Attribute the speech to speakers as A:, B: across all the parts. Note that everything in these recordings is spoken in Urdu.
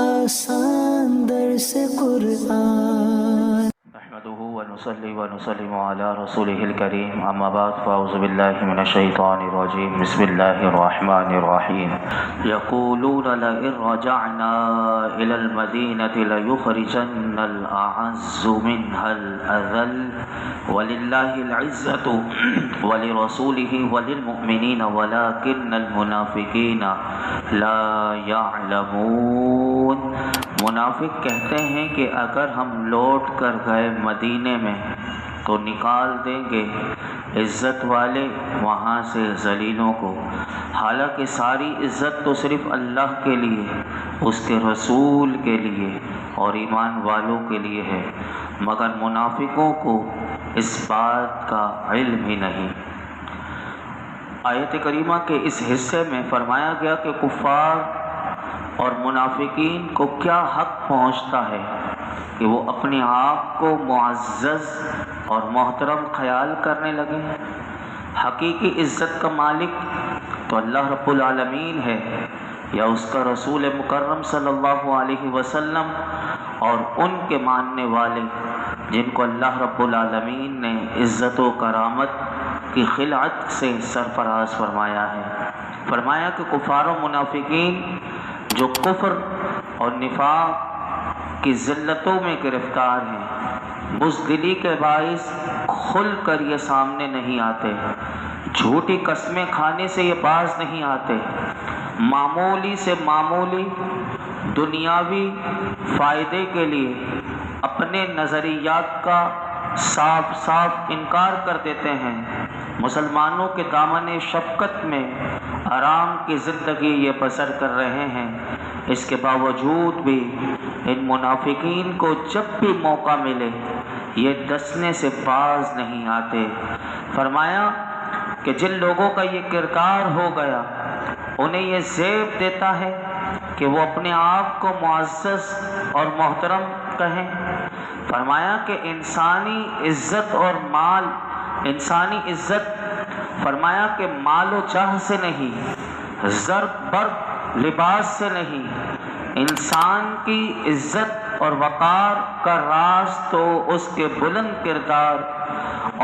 A: آسان درس قرآن
B: نحمده ونصلي ونسلم على رسوله الكريم اما بعد فاعوذ بالله من الشيطان الرجيم بسم الله الرحمن الرحيم يقولون لئن رجعنا الى المدينة ليخرجن الاعز منها الاذل ولله العزة ولرسوله وللمؤمنين ولكن المنافقين لا يعلمون۔ منافق کہتے ہیں کہ اگر ہم لوٹ کر گئے مدینے میں تو نکال دیں گے عزت والے وہاں سے ذلیلوں کو، حالانکہ ساری عزت تو صرف اللہ کے لیے، اس کے رسول کے لیے اور ایمان والوں کے لیے ہے، مگر منافقوں کو اس بات کا علم ہی نہیں۔ آیت کریمہ کے اس حصے میں فرمایا گیا کہ کفار اور منافقین کو کیا حق پہنچتا ہے کہ وہ اپنے آپ کو معزز اور محترم خیال کرنے لگے۔ حقیقی عزت کا مالک تو اللہ رب العالمین ہے یا اس کا رسول مکرم صلی اللہ علیہ وسلم اور ان کے ماننے والے جن کو اللہ رب العالمین نے عزت و کرامت کی خلعت سے سرفراز فرمایا ہے۔ فرمایا کہ کفار و منافقین جو کفر اور نفاق کی ذلتوں میں گرفتار ہیں، بزدلی کے باعث کھل کر یہ سامنے نہیں آتے، جھوٹی قسمیں کھانے سے یہ باز نہیں آتے، معمولی سے معمولی دنیاوی فائدے کے لیے اپنے نظریات کا صاف صاف انکار کر دیتے ہیں۔ مسلمانوں کے دامن شفقت میں آرام کی زندگی یہ بسر کر رہے ہیں، اس کے باوجود بھی ان منافقین کو جب بھی موقع ملے یہ ڈسنے سے باز نہیں آتے۔ فرمایا کہ جن لوگوں کا یہ کردار ہو گیا انہیں یہ زیب دیتا ہے کہ وہ اپنے آپ کو معزز اور محترم کہیں۔ فرمایا کہ انسانی عزت اور مال، انسانی عزت فرمایا کہ مال و جاہ سے نہیں، زر برق لباس سے نہیں، انسان کی عزت اور وقار کا راز تو اس کے بلند کردار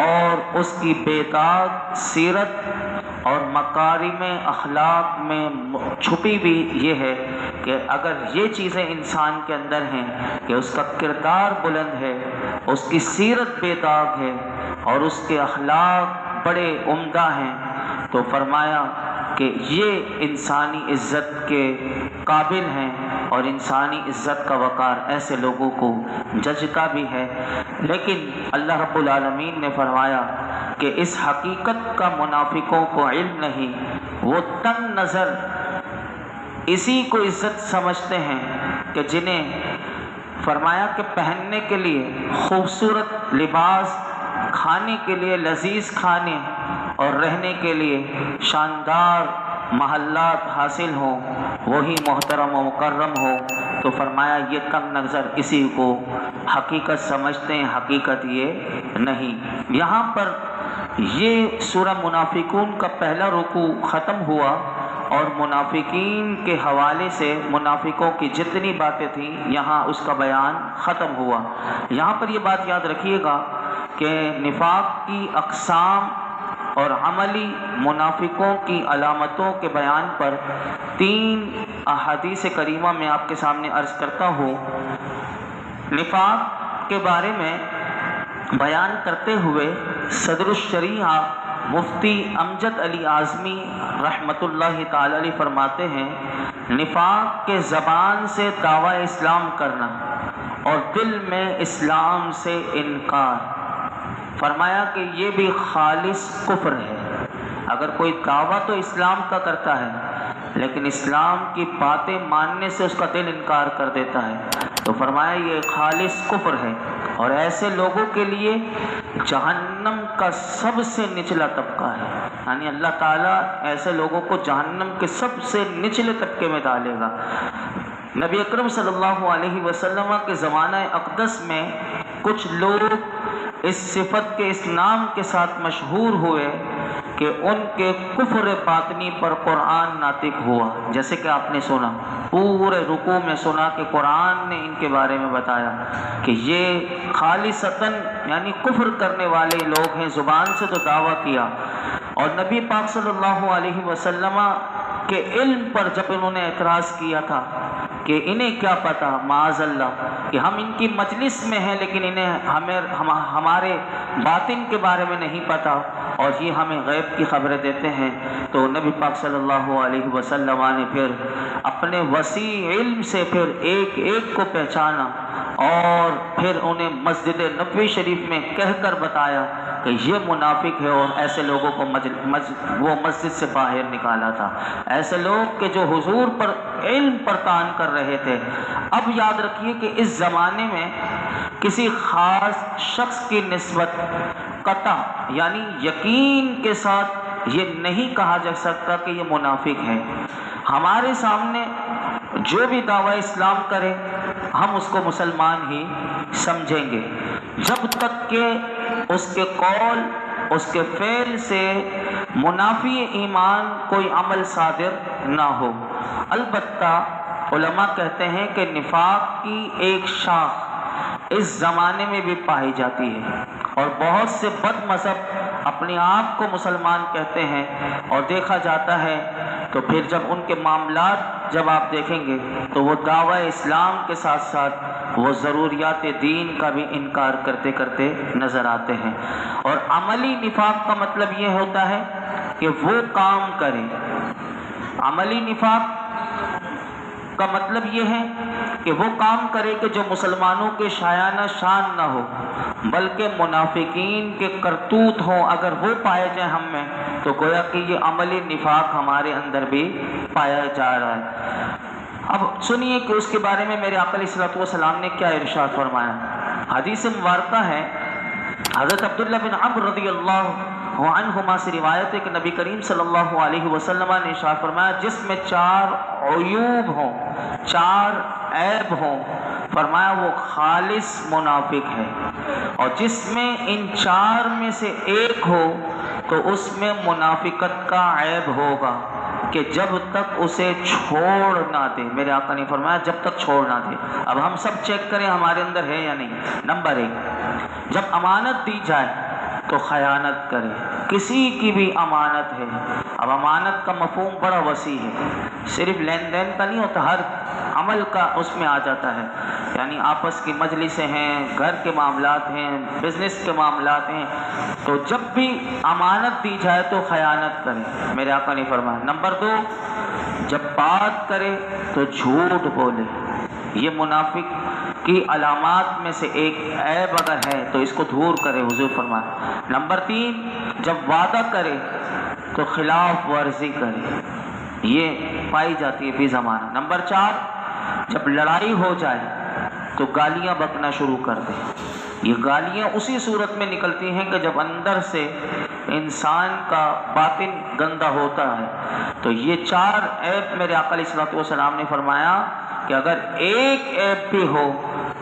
B: اور اس کی بے داغ سیرت اور مکارم اخلاق میں چھپی بھی یہ ہے کہ اگر یہ چیزیں انسان کے اندر ہیں کہ اس کا کردار بلند ہے، اس کی سیرت بے داغ ہے اور اس کے اخلاق بڑے عمدہ ہیں، تو فرمایا کہ یہ انسانی عزت کے قابل ہیں اور انسانی عزت کا وقار ایسے لوگوں کو جچتا بھی ہے۔ لیکن اللہ رب العالمین نے فرمایا کہ اس حقیقت کا منافقوں کو علم نہیں، وہ تنگ نظر اسی کو عزت سمجھتے ہیں کہ جنہیں فرمایا کہ پہننے کے لیے خوبصورت لباس، کھانے کے لیے لذیذ کھانے اور رہنے کے لیے شاندار محلات حاصل ہوں، وہی محترم و مکرم ہو، تو فرمایا یہ تنگ نظر اسی کو حقیقت سمجھتے ہیں، حقیقت یہ نہیں۔ یہاں پر یہ سورہ منافقون کا پہلا رکوع ختم ہوا اور منافقین کے حوالے سے منافقوں کی جتنی باتیں تھیں یہاں اس کا بیان ختم ہوا۔ یہاں پر یہ بات یاد رکھیے گا کہ نفاق کی اقسام اور عملی منافقوں کی علامتوں کے بیان پر 3 احادیث کریمہ میں آپ کے سامنے عرض کرتا ہوں۔ نفاق کے بارے میں بیان کرتے ہوئے صدر الشریعہ مفتی امجد علی اعظمی رحمۃ اللہ تعالی علیہ فرماتے ہیں، نفاق کے زبان سے دعویٰ اسلام کرنا اور دل میں اسلام سے انکار۔ فرمایا کہ یہ بھی خالص کفر ہے۔ اگر کوئی دعویٰ تو اسلام کا کرتا ہے لیکن اسلام کی باتیں ماننے سے اس کا دل انکار کر دیتا ہے تو فرمایا یہ خالص کفر ہے، اور ایسے لوگوں کے لیے جہنم کا سب سے نچلا طبقہ ہے، یعنی اللہ تعالیٰ ایسے لوگوں کو جہنم کے سب سے نچلے طبقے میں ڈالے گا۔ نبی اکرم صلی اللہ علیہ وسلم کے زمانہ اقدس میں کچھ لوگ اس صفت کے، اس نام کے ساتھ مشہور ہوئے کہ ان کے کفر باطنی پر قرآن ناطق ہوا. جیسے کہ آپ نے سنا پورے رکوع میں سنا کہ قرآن نے ان کے بارے میں بتایا کہ یہ خالصتاً یعنی کفر کرنے والے لوگ ہیں. زبان سے تو دعویٰ کیا، اور نبی پاک صلی اللہ علیہ وسلم کے علم پر جب انہوں نے اعتراض کیا تھا کہ انہیں کیا پتہ معاذ اللہ کہ ہم ان کی مجلس میں ہیں لیکن انہیں ہمارے باطن کے بارے میں نہیں پتہ اور یہ ہمیں غیب کی خبریں دیتے ہیں، تو نبی پاک صلی اللہ علیہ وسلم نے پھر اپنے وسیع علم سے پھر ایک ایک کو پہچانا اور پھر انہیں مسجد نبوی شریف میں کہہ کر بتایا کہ یہ منافق ہے، اور ایسے لوگوں کو وہ مسجد سے باہر نکالا تھا. ایسے لوگ کہ جو حضور پر علم پر تان کر رہے تھے. اب یاد رکھیے کہ اس زمانے میں کسی خاص شخص کی نسبت قطع یعنی یقین کے ساتھ یہ نہیں کہا جا سکتا کہ یہ منافق ہے. ہمارے سامنے جو بھی دعویٰ اسلام کرے ہم اس کو مسلمان ہی سمجھیں گے جب تک کہ اس کے قول اس کے فعل سے منافی ایمان کوئی عمل صادر نہ ہو. البتہ علماء کہتے ہیں کہ نفاق کی ایک شاخ اس زمانے میں بھی پائی جاتی ہے، اور بہت سے بد مذہب اپنے آپ کو مسلمان کہتے ہیں، اور دیکھا جاتا ہے تو پھر جب ان کے معاملات جب آپ دیکھیں گے تو وہ دعوی اسلام کے ساتھ ساتھ وہ ضروریات دین کا بھی انکار کرتے کرتے نظر آتے ہیں. اور عملی نفاق کا مطلب یہ ہوتا ہے کہ وہ کام کرے. عملی نفاق کا مطلب یہ ہے کہ وہ کام کرے کہ جو مسلمانوں کے شایانہ شان نہ ہو بلکہ منافقین کے کرتوت ہوں. اگر وہ پائے جائیں ہم میں تو گویا کہ یہ عملی نفاق ہمارے اندر بھی پایا جا رہا ہے. اب سنیے کہ اس کے بارے میں میرے آقا علیہ الصلوۃ والسلام نے کیا ارشاد فرمایا. حدیث مبارکہ ہے حضرت عبداللہ بن عمرو رضی اللہ عنہما سے روایت ہے کہ نبی کریم صلی اللہ علیہ وسلم نے ارشاد فرمایا جس میں 4 عیوب ہوں 4 عیب ہوں فرمایا وہ خالص منافق ہے. اور جس میں ان 4 میں سے ایک ہو تو اس میں منافقت کا عیب ہوگا کہ جب تک اسے چھوڑ نہ دے. میرے آقا نے فرمایا جب تک چھوڑ نہ دے. اب ہم سب چیک کریں ہمارے اندر ہے یا نہیں. نمبر 1 جب امانت دی جائے تو خیانت کرے. کسی کی بھی امانت ہے. اب امانت کا مفہوم بڑا وسیع ہے، صرف لین دین کا نہیں ہوتا، ہر عمل کا اس میں آ جاتا ہے. یعنی آپس کی مجلسیں ہیں، گھر کے معاملات ہیں، بزنس کے معاملات ہیں، تو جب بھی امانت دی جائے تو خیانت کرے. میرے آقا نے فرمایا. نمبر 2 جب بات کرے تو جھوٹ بولے. یہ منافق کی علامات میں سے ایک عیب اگر ہے تو اس کو دور کرے حضور فرمایا. نمبر 3 جب وعدہ کرے تو خلاف ورزی کرے. یہ پائی جاتی ہے فی زمانہ. نمبر 4 جب لڑائی ہو جائے تو گالیاں بکنا شروع کر دے. یہ گالیاں اسی صورت میں نکلتی ہیں کہ جب اندر سے انسان کا باطن گندا ہوتا ہے. تو یہ 4 عیب میرے آقا علیہ الصلوۃ والسلام نے فرمایا کہ اگر ایک عیب بھی ہو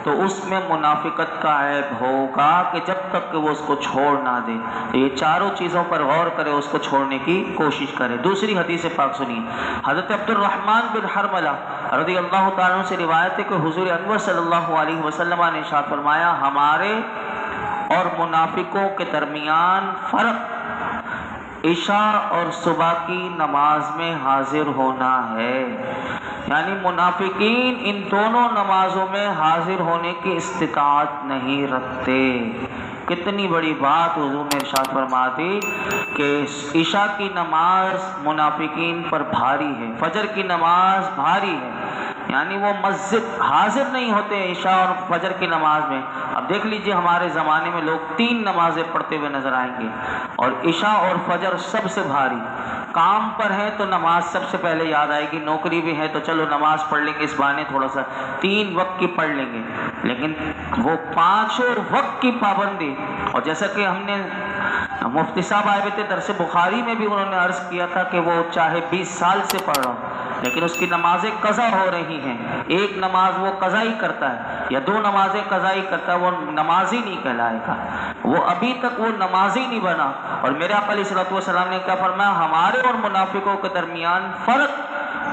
B: تو اس میں منافقت کا عیب ہوگا کہ جب تک کہ وہ اس کو چھوڑ نہ دے. تو یہ 4 چیزوں پر غور کرے، اس کو چھوڑنے کی کوشش کرے. دوسری حدیث پاک سنیے. حضرت عبد الرحمن بن حرملہ رضی اللہ تعالیٰ عنہ سے روایت ہے کہ حضور انور صلی اللہ علیہ وسلم نے ارشاد فرمایا ہمارے اور منافقوں کے درمیان فرق عشاء اور صبح کی نماز میں حاضر ہونا ہے. یعنی منافقین ان دونوں نمازوں میں حاضر ہونے کی استطاعت نہیں رکھتے. کتنی بڑی بات حضور نے ارشاد فرما دی کہ عشاء کی نماز منافقین پر بھاری ہے، فجر کی نماز بھاری ہے. یعنی وہ مسجد حاضر نہیں ہوتے عشاء اور فجر کی نماز میں. اب دیکھ لیجئے ہمارے زمانے میں لوگ 3 نمازیں پڑھتے ہوئے نظر آئیں گے، اور عشاء اور فجر سب سے بھاری. کام پر ہیں تو نماز سب سے پہلے یاد آئے گی، نوکری بھی ہے تو چلو نماز پڑھ لیں گے، اس بہانے تھوڑا سا 3 وقت کی پڑھ لیں گے. لیکن وہ 5 وقت کی پابندی، اور جیسا کہ ہم نے مفتی صاحب آئے ہوئے تھے درس بخاری میں بھی انہوں نے عرض کیا تھا کہ وہ چاہے 20 سال سے پڑھ رہا ہوں لیکن اس کی نمازیں قضا ہو رہی ہیں. ایک نماز وہ قضا ہی کرتا ہے یا 2 نمازیں قضا ہی کرتا ہے، وہ نماز ہی نہیں کہلائے گا. وہ ابھی تک وہ نمازی نہیں بنا. اور میرے آقا علیہ الصلوۃ والسلام نے کیا فرمایا؟ ہمارے اور منافقوں کے درمیان فرق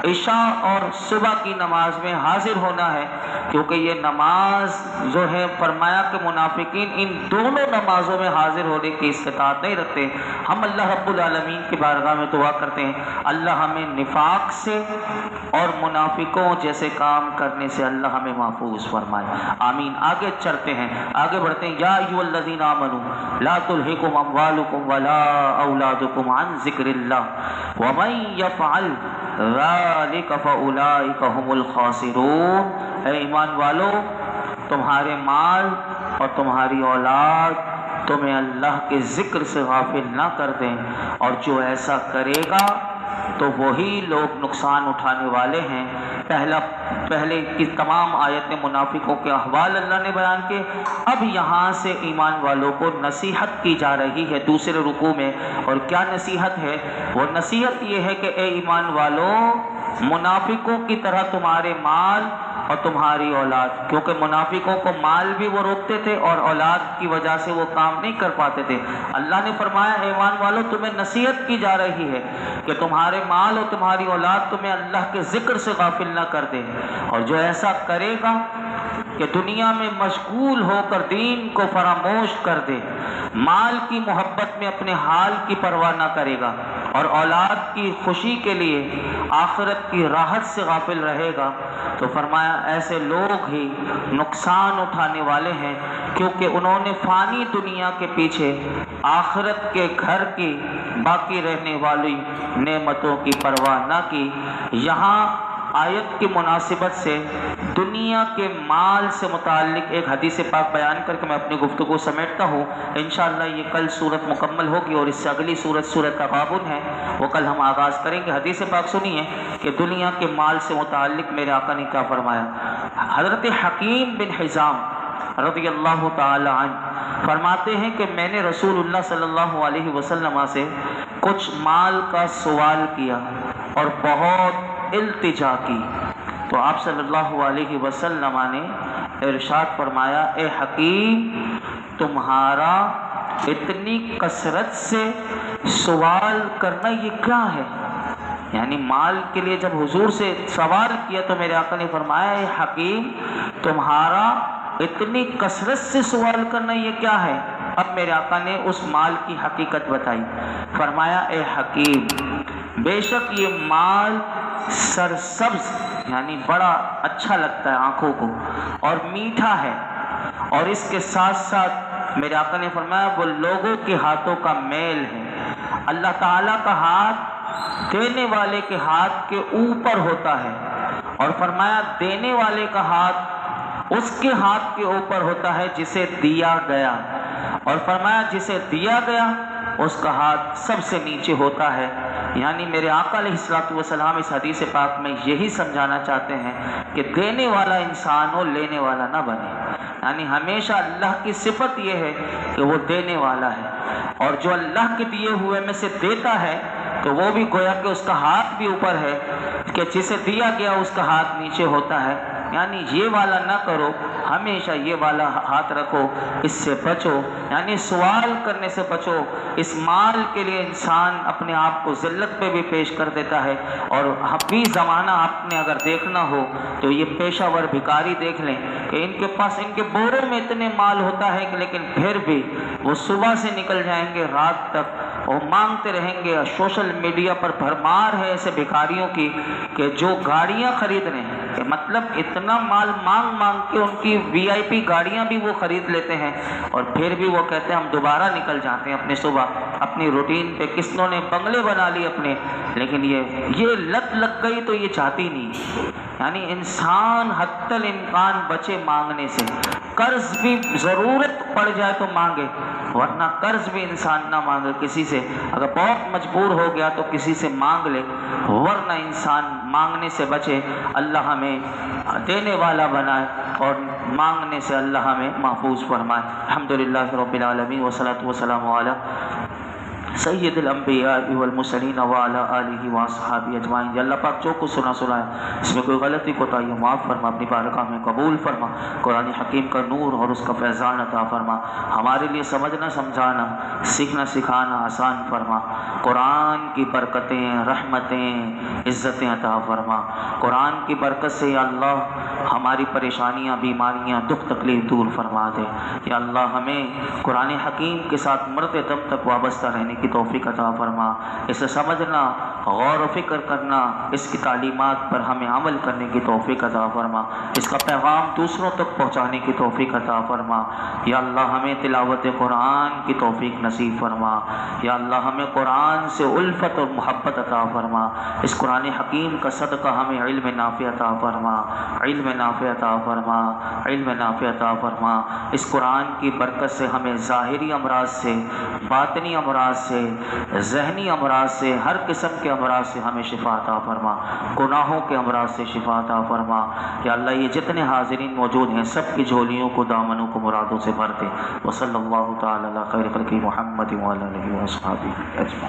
B: عشاء اور صبح کی نماز میں حاضر ہونا ہے، کیونکہ یہ نماز جو ہے فرمایا کہ منافقین ان دونوں نمازوں میں حاضر ہونے کی استطاعت نہیں رکھتے. ہم اللہ رب العالمین کی بارگاہ میں دعا کرتے ہیں اللہ ہمیں نفاق سے اور منافقوں جیسے کام کرنے سے اللہ ہمیں محفوظ فرمائے. آمین. آگے چلتے ہیں، آگے بڑھتے ہیں. یا ایھا الذین آمنوا لا تلھکم اموالکم ولا اولادکم عن ذکر اللہ ومن یفعل ذلک فاولئک هم الخاسرون. اے ایمان والو، تمہارے مال اور تمہاری اولاد تمہیں اللہ کے ذکر سے غافل نہ کر دیں، اور جو ایسا کرے گا تو وہی لوگ نقصان اٹھانے والے ہیں. پہلے کی تمام آیتیں منافقوں کے احوال اللہ نے بیان کیے. اب یہاں سے ایمان والوں کو نصیحت کی جا رہی ہے دوسرے رکوع میں. اور کیا نصیحت ہے؟ وہ نصیحت یہ ہے کہ اے ایمان والوں، منافقوں کی طرح تمہارے مال اور تمہاری اولاد، کیونکہ منافقوں کو مال بھی وہ روکتے تھے اور اولاد کی وجہ سے وہ کام نہیں کر پاتے تھے. اللہ نے فرمایا اے ایمان والو، تمہیں نصیحت کی جا رہی ہے کہ تمہارے مال اور تمہاری اولاد تمہیں اللہ کے ذکر سے غافل نہ کر دے، اور جو ایسا کرے گا کہ دنیا میں مشغول ہو کر دین کو فراموش کر دے، مال کی محبت میں اپنے حال کی پرواہ نہ کرے گا، اور اولاد کی خوشی کے لیے آخرت کی راحت سے غافل رہے گا، تو فرمایا ایسے لوگ ہی نقصان اٹھانے والے ہیں، کیونکہ انہوں نے فانی دنیا کے پیچھے آخرت کے گھر کی باقی رہنے والی نعمتوں کی پرواہ نہ کی. یہاں آیت کی مناسبت سے دنیا کے مال سے متعلق ایک حدیث پاک بیان کر کے میں اپنی گفتگو سمیٹتا ہوں. انشاءاللہ یہ کل صورت مکمل ہوگی، اور اس سے اگلی صورت تغابن ہے، وہ کل ہم آغاز کریں گے. حدیث پاک سنیے کہ دنیا کے مال سے متعلق میرے آقا نے کیا فرمایا. حضرت حکیم بن حزام رضی اللہ تعالی عنہ فرماتے ہیں کہ میں نے رسول اللہ صلی اللہ علیہ وسلم سے کچھ مال کا سوال کیا اور بہت التجا کی، تو آپ صلی اللہ علیہ وسلم نے ارشاد فرمایا اے حکیم، تمہارا اتنی کثرت سے سوال کرنا یہ کیا ہے؟ یعنی مال کے لیے جب حضور سے سوال کیا تو میرے آقا نے فرمایا اے حکیم، تمہارا اتنی کثرت سے سوال کرنا یہ کیا ہے؟ اب میرے آقا نے اس مال کی حقیقت بتائی. فرمایا اے حکیم، بے شک یہ مال سرسبز یعنی بڑا اچھا لگتا ہے آنکھوں کو اور میٹھا ہے، اور اس کے ساتھ ساتھ میرے آقا نے فرمایا وہ لوگوں کے ہاتھوں کا میل ہے. اللہ تعالیٰ کا ہاتھ دینے والے کے ہاتھ کے اوپر ہوتا ہے، اور فرمایا دینے والے کا ہاتھ اس کے ہاتھ کے اوپر ہوتا ہے جسے دیا گیا، اور فرمایا جسے دیا گیا اس کا ہاتھ سب سے نیچے ہوتا ہے. یعنی میرے آقا علیہ الصلوۃ والسلام اس حدیث پاک میں یہی سمجھانا چاہتے ہیں کہ دینے والا انسان ہو، لینے والا نہ بنے. یعنی ہمیشہ اللہ کی صفت یہ ہے کہ وہ دینے والا ہے، اور جو اللہ کے دیے ہوئے میں سے دیتا ہے تو وہ بھی گویا کہ اس کا ہاتھ بھی اوپر ہے، کہ جسے دیا گیا اس کا ہاتھ نیچے ہوتا ہے. یعنی یہ والا نہ کرو، ہمیشہ یہ والا ہاتھ رکھو، اس سے بچو، یعنی سوال کرنے سے بچو. اس مال کے لیے انسان اپنے آپ کو ذلت پہ بھی پیش کر دیتا ہے. اور ابھی زمانہ آپ نے اگر دیکھنا ہو تو یہ پیشہ ور بھکاری دیکھ لیں کہ ان کے پاس ان کے بوروں میں اتنے مال ہوتا ہے کہ لیکن پھر بھی وہ صبح سے نکل جائیں گے رات تک اور مانگتے رہیں گے. سوشل میڈیا پر بھرمار ہے ایسے بھکاریوں کی کہ جو گاڑیاں خرید رہے ہیں، کہ مطلب اتنا مال مانگ مانگ کے ان کی VIP گاڑیاں بھی وہ خرید لیتے ہیں، اور پھر بھی وہ کہتے ہیں ہم دوبارہ نکل جاتے ہیں اپنے صبح اپنی روٹین پہ. کسنوں نے بنگلے بنا لیے اپنے، لیکن یہ لت لگ گئی تو یہ چاہتی نہیں. یعنی انسان حتی الامکان بچے مانگنے سے. قرض بھی ضرورت پڑ جائے تو مانگے، ورنہ قرض بھی انسان نہ مانگے کسی سے. اگر بہت مجبور ہو گیا تو کسی سے مانگ لے، ورنہ انسان مانگنے سے بچے. اللہ ہمیں دینے والا بنائے اور مانگنے سے اللہ ہمیں محفوظ فرمائے. الحمدللہ رب العالمین والصلاۃ والسلام علی سید الانبیاء والمرسلین وعلی آلہ واصحابہ اجمعین۔ یا اللہ پاک جو کچھ سنا ہے اس میں کوئی غلطی کوتاہی ہے معاف فرما، اپنی بارگاہ میں قبول فرما، قرآن حکیم کا نور اور اس کا فیضان عطا فرما، ہمارے لیے سمجھنا سمجھانا سیکھنا سکھانا آسان فرما، قرآن کی برکتیں رحمتیں عزتیں عطا فرما، قرآن کی برکت سے یا اللہ ہماری پریشانیاں بیماریاں دکھ تکلیف دور فرما دے۔ یا اللہ ہمیں قرآن حکیم کے ساتھ مرتے دم تک وابستہ رہنے کی توفیق عطا فرما، اسے سمجھنا غور و فکر کرنا، اس کی تعلیمات پر ہمیں عمل کرنے کی توفیق عطا فرما، اس کا پیغام دوسروں تک پہنچانے کی توفیق عطا فرما۔ یا اللہ ہمیں تلاوت قرآن کی توفیق نصیب فرما، یا اللہ ہمیں قرآن سے الفت اور محبت عطا فرما، اس قرآن حکیم کا صدقہ ہمیں علم نافع عطا فرما، علم نافع عطا فرما، علم نافع عطا فرما، اس قرآن کی برکت سے ہمیں ظاہری امراض سے باطنی امراض سے ذہنی امراض سے ہر قسم کے امراض سے ہمیں شفا عطا فرما، گناہوں کے امراض سے شفا عطا فرما۔ یا اللہ یہ جتنے حاضرین موجود ہیں سب کی جھولیوں کو دامنوں کو مرادوں سے بھر دے۔ وصلی اللہ تعالی علی خیر خلقہ محمد وعلی آلہ وصحبہ اجمعین۔